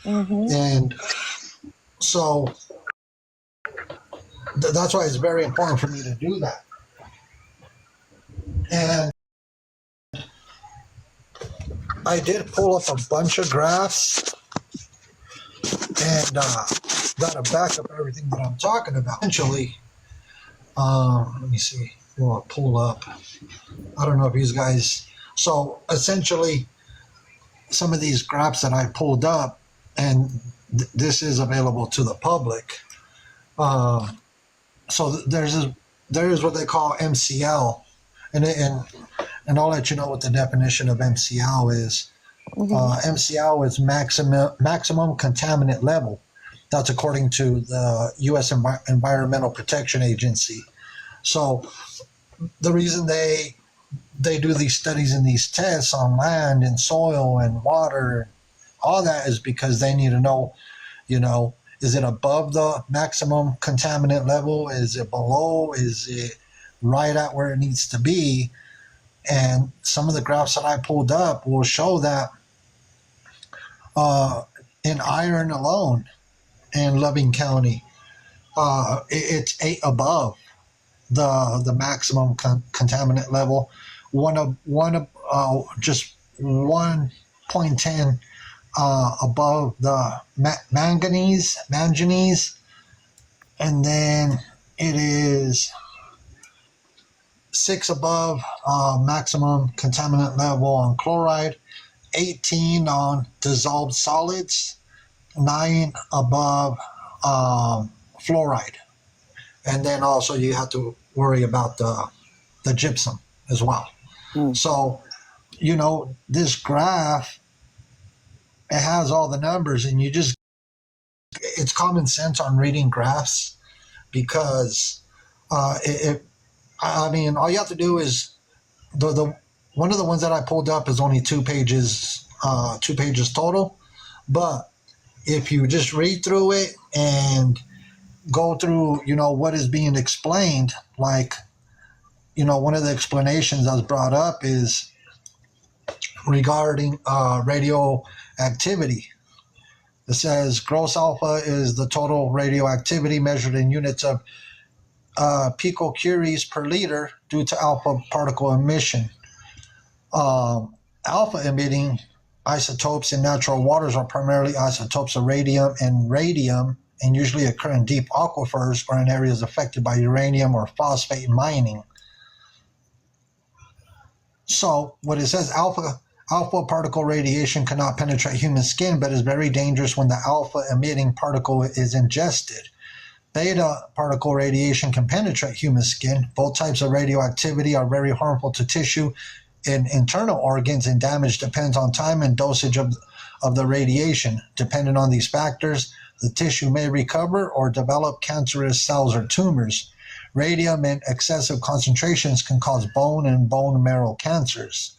Mm-hmm. And so that's why it's very important for me to do that. And I did pull up a bunch of graphs and got a back up everything that I'm talking about. Essentially, let me see. Well, I'll pull up. I don't know if these guys. So essentially, some of these graphs that I pulled up, and this is available to the public. So there's what they call MCL, and I'll let you know what the definition of MCL is. Mm-hmm. MCL is maximum contaminant level. That's according to the U.S. Environmental Protection Agency. So the reason they do these studies and these tests on land and soil and water, all that is because they need to know, is it above the maximum contaminant level? Is it below? Is it right at where it needs to be? And some of the graphs that I pulled up will show that in iron alone in Loving County, it's 8 above the maximum contaminant level. Just 1.10 above the manganese, and then it is 6 above maximum contaminant level on chloride, 18 on dissolved solids, 9 above fluoride. And then also you have to worry about the gypsum as well. Mm. So, this graph, it has all the numbers, and it's common sense on reading graphs because all you have to do is the one of the ones that I pulled up is only 2 pages total. But if you just read through it and go through, what is being explained, like, one of the explanations that's brought up is regarding radioactivity. It says gross alpha is the total radioactivity measured in units of picocuries per liter due to alpha particle emission. Alpha emitting isotopes in natural waters are primarily isotopes of radium and radium, and usually occur in deep aquifers or in areas affected by uranium or phosphate mining. So what it says, alpha particle radiation cannot penetrate human skin, but is very dangerous when the alpha emitting particle is ingested. Beta particle radiation can penetrate human skin. Both types of radioactivity are very harmful to tissue and internal organs, and damage depends on time and dosage of the radiation. Depending on these factors, the tissue may recover or develop cancerous cells or tumors. Radium in excessive concentrations can cause bone and bone marrow cancers.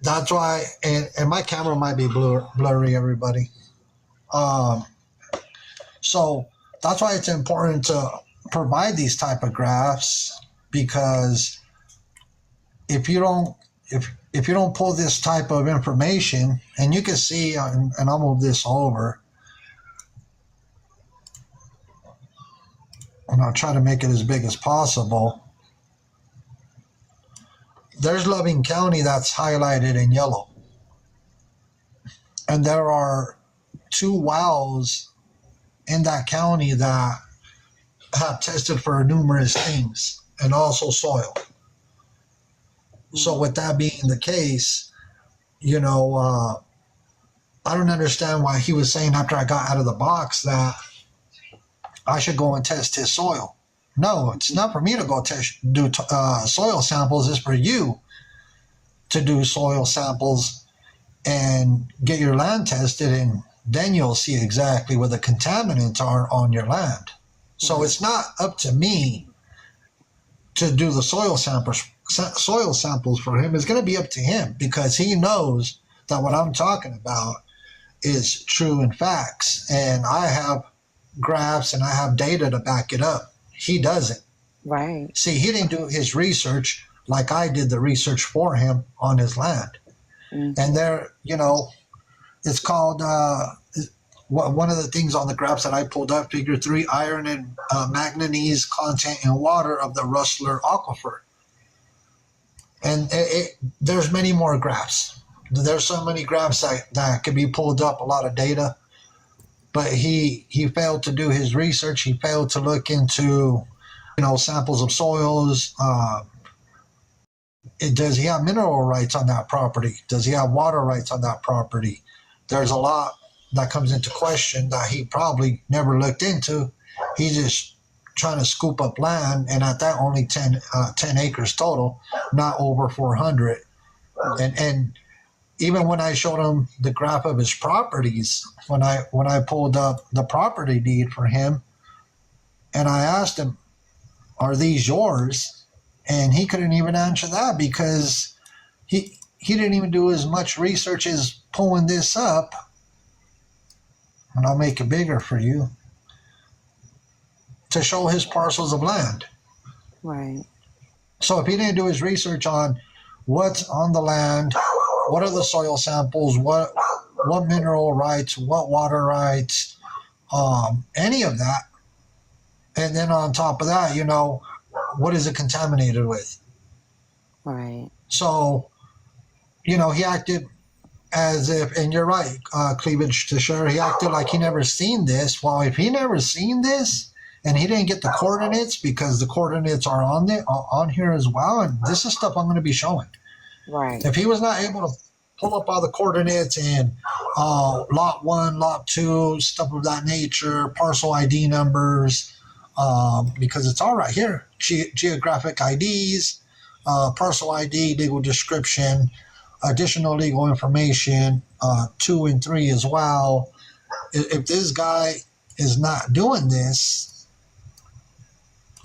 That's why, and my camera might be blurry, everybody. So that's why it's important to provide these type of graphs, because if you don't pull this type of information, and you can see, and I'll move this over, and I'll try to make it as big as possible. There's Loving County that's highlighted in yellow. And there are 2 wells in that county that have tested for numerous things, and also soil. So with that being the case, I don't understand why he was saying after I got out of the box that I should go and test his soil. No, it's not for me to go do soil samples. It's for you to do soil samples and get your land tested, and then you'll see exactly where the contaminants are on your land. So it's not up to me to do the soil samples for him. It's going to be up to him, because he knows that what I'm talking about is true and facts, and I have graphs and I have data to back it up. He doesn't. Right. See, he didn't do his research like I did the research for him on his land. Mm-hmm. And there, It's called one of the things on the graphs that I pulled up, figure 3, iron and manganese content in water of the Rustler Aquifer. And there's many more graphs. There's so many graphs that could be pulled up, a lot of data. But he failed to do his research. He failed to look into, samples of soils. Does he have mineral rights on that property? Does he have water rights on that property? There's a lot that comes into question that he probably never looked into. He's just trying to scoop up land, and at that only 10 acres total, not over 400. And even when I showed him the graph of his properties, when I pulled up the property deed for him, and I asked him, "Are these yours?" And he couldn't even answer that because he didn't even do as much research as pulling this up. And I'll make it bigger for you to show his parcels of land. Right. So if he didn't do his research on what's on the land, what are the soil samples, what mineral rights, what water rights, any of that, and then on top of that, what is it contaminated with? Right. So, he acted as if, and you're right, Cleavage to Share, he acted like he never seen this. Well, if he never seen this, and he didn't get the coordinates, because the coordinates are on here as well, and this is stuff I'm going to be showing. Right. If he was not able to pull up all the coordinates and lot 1, lot 2, stuff of that nature, parcel ID numbers, because it's all right here, geographic IDs, parcel ID, legal description, additional legal information, 2 and 3 as well. If this guy is not doing this,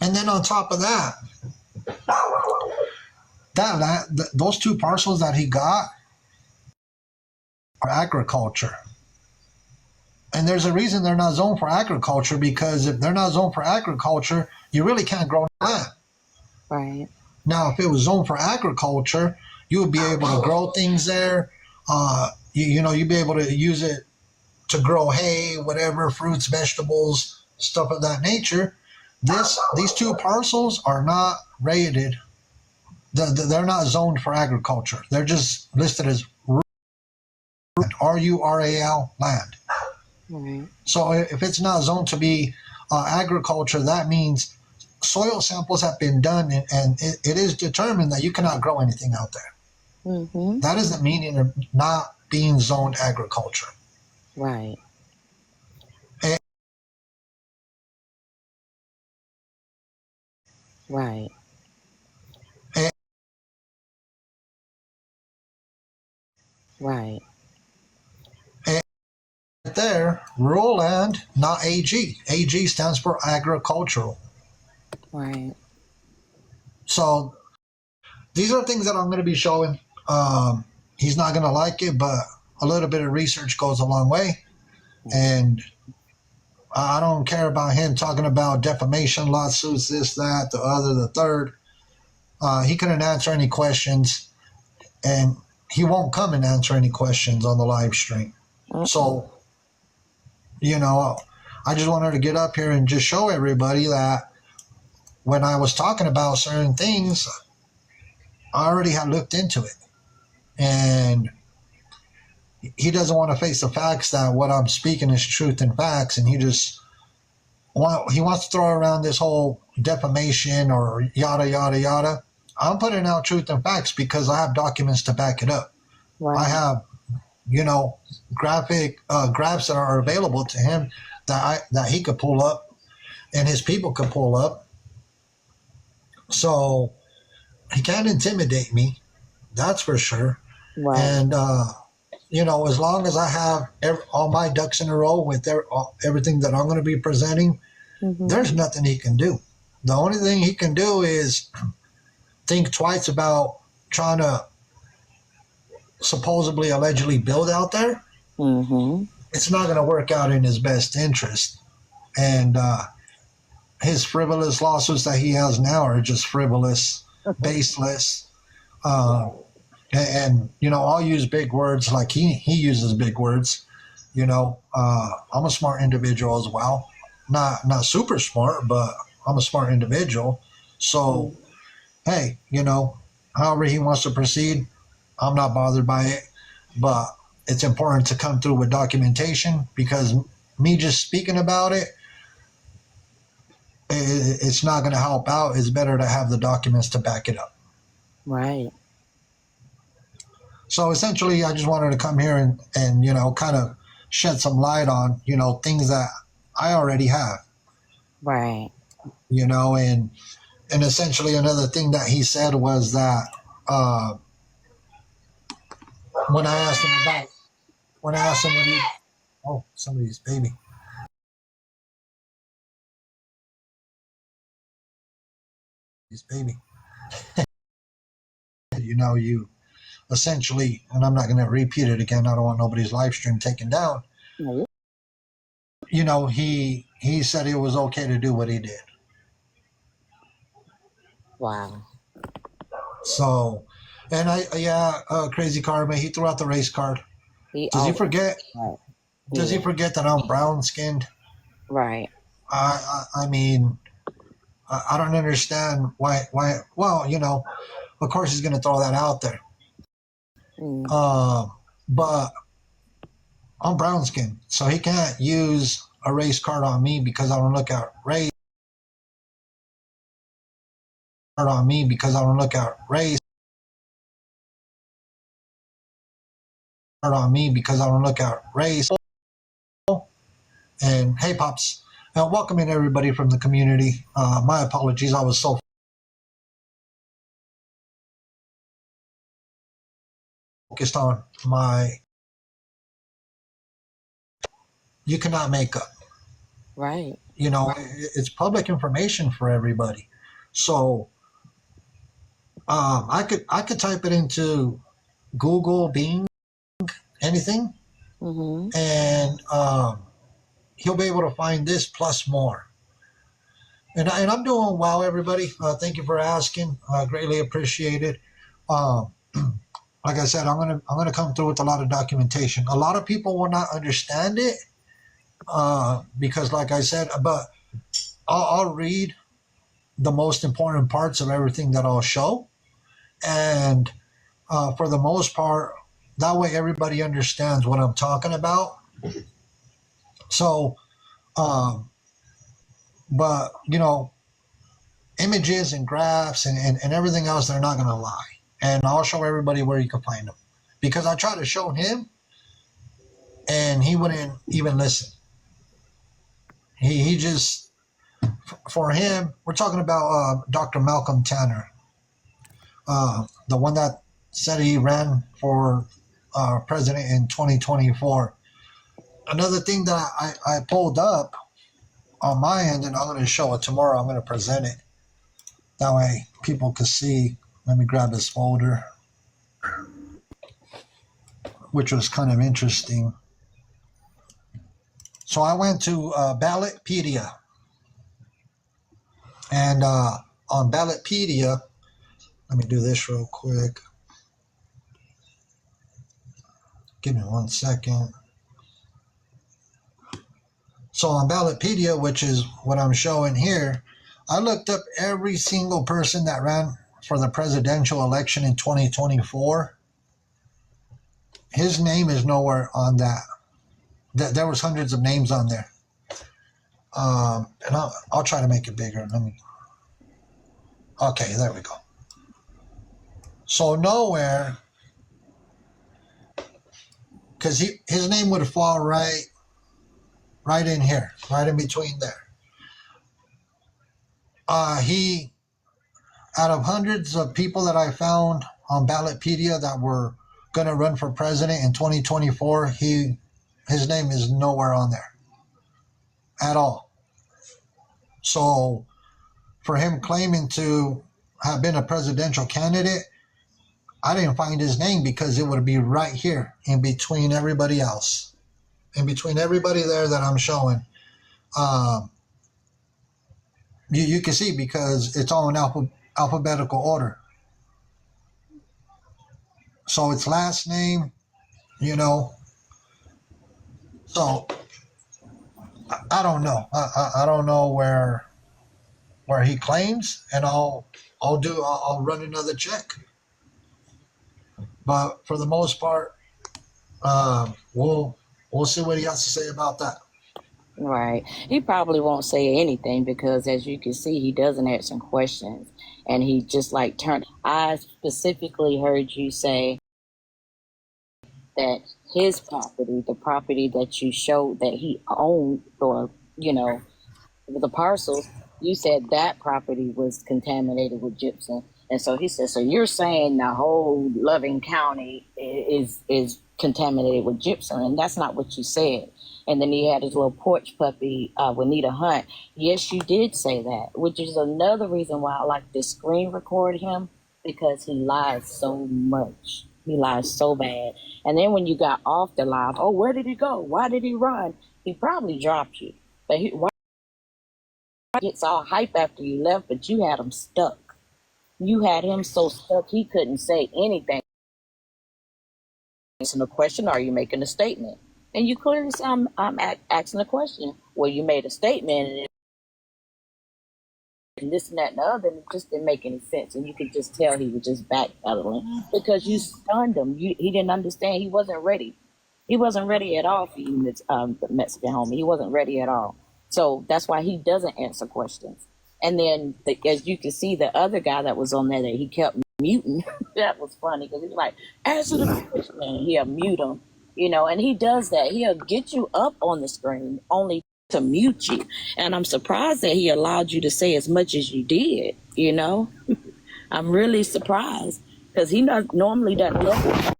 and then on top of that, those 2 parcels that he got are agriculture. And there's a reason they're not zoned for agriculture, because if they're not zoned for agriculture, you really can't grow land. Right. Now, if it was zoned for agriculture, you would be able to grow things there. You'd be able to use it to grow hay, whatever, fruits, vegetables, stuff of that nature. These 2 parcels are not rated. They're not zoned for agriculture. They're just listed as RURAL land. Right. So if it's not zoned to be agriculture, that means soil samples have been done, and it is determined that you cannot grow anything out there. Mm-hmm. That is the meaning of not being zoned agriculture. Right. And, Right. and, Right. and there, rural land, not AG. AG stands for agricultural. Right. So these are things that I'm going to be showing. He's not going to like it, but a little bit of research goes a long way. And I don't care about him talking about defamation lawsuits, this, that, the other, the third. He couldn't answer any questions, and he won't come and answer any questions on the live stream. Mm-hmm. So, I just wanted to get up here and just show everybody that when I was talking about certain things, I already had looked into it. And he doesn't want to face the facts that what I'm speaking is truth and facts, and he wants to throw around this whole defamation or yada yada yada. I'm putting out truth and facts because I have documents to back it up. Right. I have, graphic graphs that are available to him that he could pull up, and his people could pull up. So he can't intimidate me, that's for sure. Right. And as long as I have all my ducks in a row with everything that I'm going to be presenting, Mm-hmm. there's nothing he can do. The only thing he can do is think twice about trying to supposedly, allegedly build out there. Mm-hmm. It's not going to work out in his best interest. And his frivolous lawsuits that he has now are just frivolous, baseless. And you know, I'll use big words like he uses big words. You know, I'm a smart individual as well. Not super smart, but I'm a smart individual. So Mm. hey, you know, however he wants to proceed, I'm not bothered by it. But it's important to come through with documentation because me just speaking about it, it's not going to help out. It's better to have the documents to back it up. Right. So essentially, I just wanted to come here and you know, kind of shed some light on, you know, things that I already have, Right. you know, and essentially another thing that he said was that uh, when I asked him about when I asked him what he oh somebody's baby his baby you know you essentially, and I'm not going to repeat it again. I don't want nobody's live stream taken down. No. You know, he said it was okay to do what he did. Wow. So, and Crazy Karma, he threw out the race card. He Does he always. forget? Right. Does he Yeah. forget that I'm brown skinned? Right. I mean, I don't understand why. Well, you know, of course he's going to throw that out there. Mm. But I'm brown skinned, so he can't use a race card on me because I don't look at race. On me because I don't look at race. On me because I don't look at race. And hey, pops, welcoming everybody from the community. My apologies, I was so focused on my. You cannot make up. Right. You know, it's public information for everybody. So I could type it into Google, Bing, anything, Mm-hmm. and he'll be able to find this plus more. And I'm doing well, everybody. Thank you for asking. Greatly appreciated. Um, like I said, I'm gonna come through with a lot of documentation. A lot of people will not understand it because, like I said, but I'll read the most important parts of everything that I'll show, and for the most part, that way everybody understands what I'm talking about. So, um, but you know, images and graphs and everything else, they're not gonna lie, and I'll show everybody where you can find them because I tried to show him, and he wouldn't even listen. He just for him, we're talking about Dr. Malcolm Tanner, the one that said he ran for president in 2024. Another thing that I pulled up on my end, and I'm going to show it tomorrow. I'm going to present it. That way people can see. Let me grab this folder, which was kind of interesting. So I went to Ballotpedia, and on Ballotpedia, let me do this real quick. Give me 1 second. So on Ballotpedia, which is what I'm showing here, I looked up every single person that ran for the presidential election in 2024. His name is nowhere on that. There was hundreds of names on there. And I'll try to make it bigger. Okay, there we go. So nowhere, because his name would fall right in here, right in between there. He out of hundreds of people that I found on Ballotpedia that were going to run for president in 2024, his name is nowhere on there at all. So for him claiming to have been a presidential candidate, I didn't find his name because it would be right here in between everybody else, in between everybody there that I'm showing. Um, you can see because it's all in alphabetical order. So it's last name, you know. So I don't know. I don't know where he claims, and I'll run another check. But for the most part, we'll see what he has to say about that. Right. He probably won't say anything because, as you can see, he doesn't answer questions. And he just like turned. I specifically heard you say that his property, the property that you showed that he owned, or, you know, the parcels, you said that property was contaminated with gypsum. And so he said, so you're saying the whole Loving County is contaminated with gypsum, and that's not what you said. And then he had his little porch puppy, Juanita Hunt. Yes, you did say that, which is another reason why I like to screen record him, because he lies so much. He lies so bad. And then when you got off the live, oh, where did he go? Why did he run? He probably dropped you. But why gets all hype after you left, but you had him stuck. You had him so stuck he couldn't say anything. Asking a question, or are you making a statement? And you clearly say, I'm asking a question. Well, you made a statement, and this and that and the other, and it just didn't make any sense. And you could just tell he was just backpedaling because you stunned him. He didn't understand. He wasn't ready. He wasn't ready at all for you, the Mexican homie. He wasn't ready at all. So that's why he doesn't answer questions. And then, as you can see, the other guy that was on there that he kept muting, that was funny because he was like, answer the question. And he'll mute him, you know, and he does that. He'll get you up on the screen only to mute you. And I'm surprised that he allowed you to say as much as you did, you know. I'm really surprised because he normally doesn't let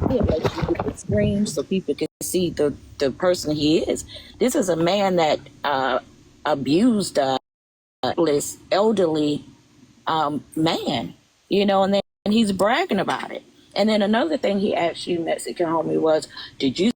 he'll let you get the screen so people can see the person he is. This is a man that abused this elderly man, you know, and then he's bragging about it. And then another thing he asked you, Mexican homie, was, do you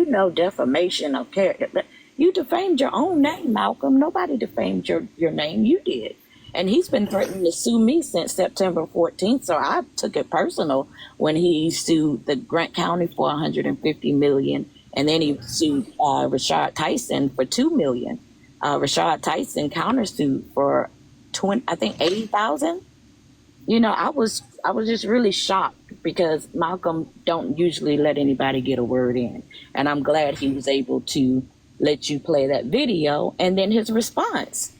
know defamation of character? You defamed your own name, Malcolm. Nobody defamed your name. You did. And he's been threatening to sue me since September 14th. So I took it personal when he sued the Grant County for $150 million. And then he sued Rashad Tyson for $2 million. Rashad Tyson countersued for 80,000. You know, I was just really shocked because Malcolm don't usually let anybody get a word in. And I'm glad he was able to let you play that video. And then his response,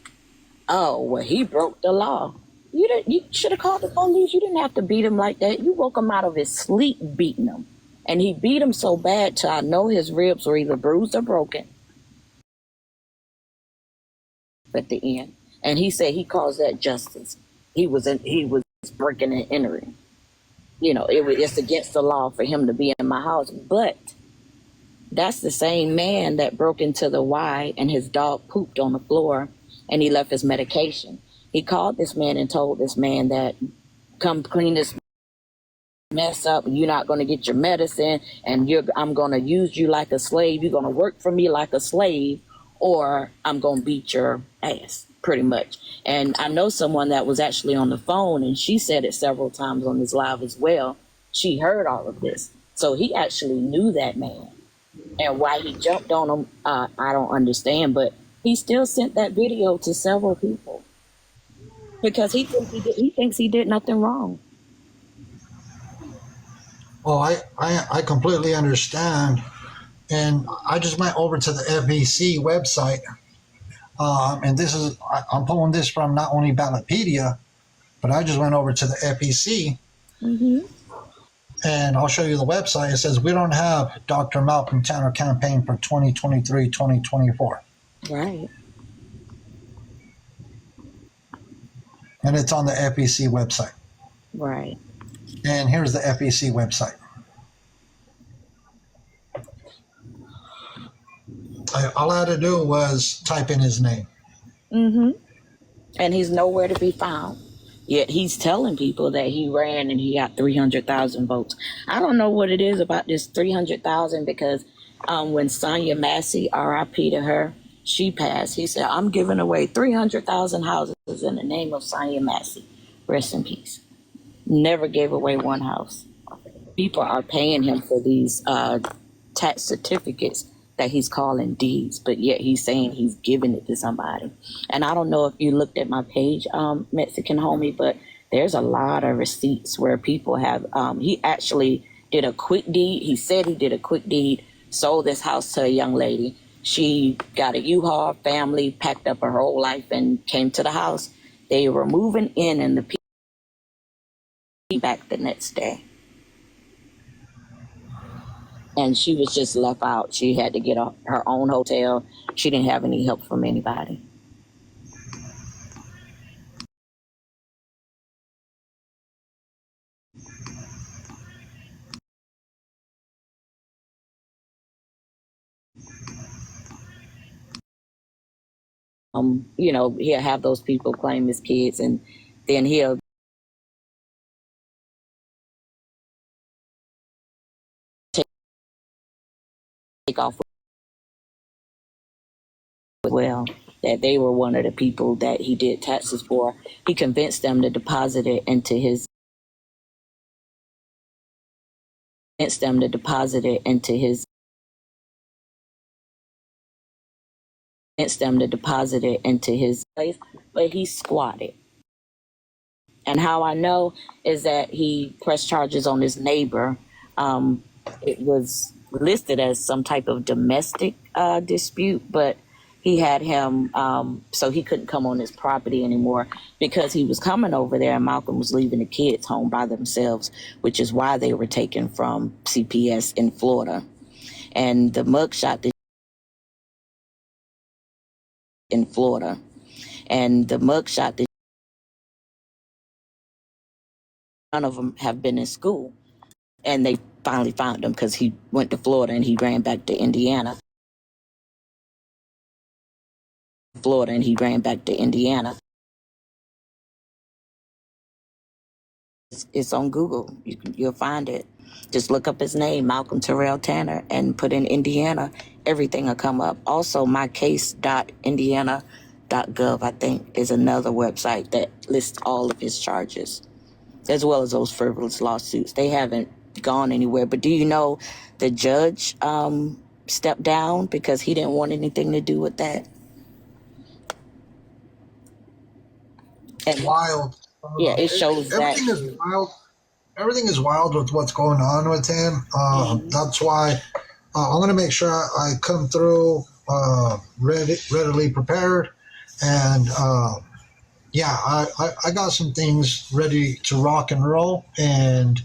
oh, well, he broke the law. You should have called the police. You didn't have to beat him like that. You woke him out of his sleep beating him. And he beat him so bad till I know his ribs were either bruised or broken at the end. And he said he calls that justice. He was breaking and entering. You know, it's against the law for him to be in my house. But that's the same man that broke into the Y and his dog pooped on the floor and he left his medication. He called this man and told this man that, come clean this mess up. You're not going to get your medicine, and I'm going to use you like a slave. You're going to work for me like a slave, or I'm going to beat your ass, pretty much. And I know someone that was actually on the phone, and she said it several times on this live as well. She heard all of this. So he actually knew that man. And why he jumped on him, I don't understand, but he still sent that video to several people because he thinks he did nothing wrong. Well, I completely understand. And I just went over to the FEC website. And I'm pulling this from not only Ballotpedia, but I just went over to the FEC. Mm-hmm. And I'll show you the website. It says, we don't have Dr. Malcolm Tanner campaign for 2023-2024. Right. And it's on the FEC website. Right. And here's the FEC website. All I had to do was type in his name. Mm-hmm. And he's nowhere to be found. Yet he's telling people that he ran and he got 300,000 votes. I don't know what it is about this 300,000 because when Sonia Massey, RIP to her, she passed, he said, I'm giving away 300,000 houses in the name of Sonia Massey. Rest in peace. Never gave away one house. People are paying him for these tax certificates that he's calling deeds, but yet he's saying he's giving it to somebody. And I don't know if you looked at my page, Mexican homie, but there's a lot of receipts where people have. He actually did a quick deed. He said he did a quick deed, sold this house to a young lady. She got a U-Haul, family, packed up her whole life, and came to the house. They were moving in, and the people back the next day. And she was just left out. She had to get her own hotel. She didn't have any help from anybody. He'll have those people claim his kids, and then he'll take off well that they were one of the people that he did taxes for. He convinced them to deposit it into his place, but he squatted. And how I know is that he pressed charges on his neighbor. It was listed as some type of domestic dispute, but he had him, so he couldn't come on his property anymore because he was coming over there and Malcolm was leaving the kids home by themselves, which is why they were taken from CPS in Florida. And the mugshot that none of them have been in school. And they finally found him because he went to Florida and he ran back to Indiana. It's on Google. You'll find it. Just look up his name, Malcolm Terrell Tanner, and put in Indiana. Everything will come up. Also, mycase.indiana.gov, I think, is another website that lists all of his charges, as well as those frivolous lawsuits. They haven't gone anywhere. But do you know the judge stepped down because he didn't want anything to do with that? And wild. Yeah, it shows everything that. is wild. Everything is wild with what's going on with him. That's why I want to make sure I come through readily prepared. And I got some things ready to rock and roll. And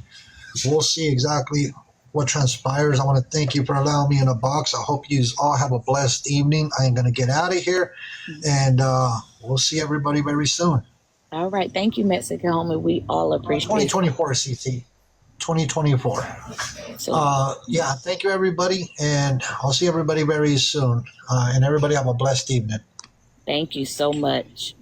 we'll see exactly what transpires. I want to thank you for allowing me in a box. I hope you all have a blessed evening. I am going to get out of here. And we'll see everybody very soon. All right. Thank you, Mexican homie. We all appreciate 2024 CT. 2024. So, Thank you, everybody. And I'll see everybody very soon. And everybody have a blessed evening. thank you so much.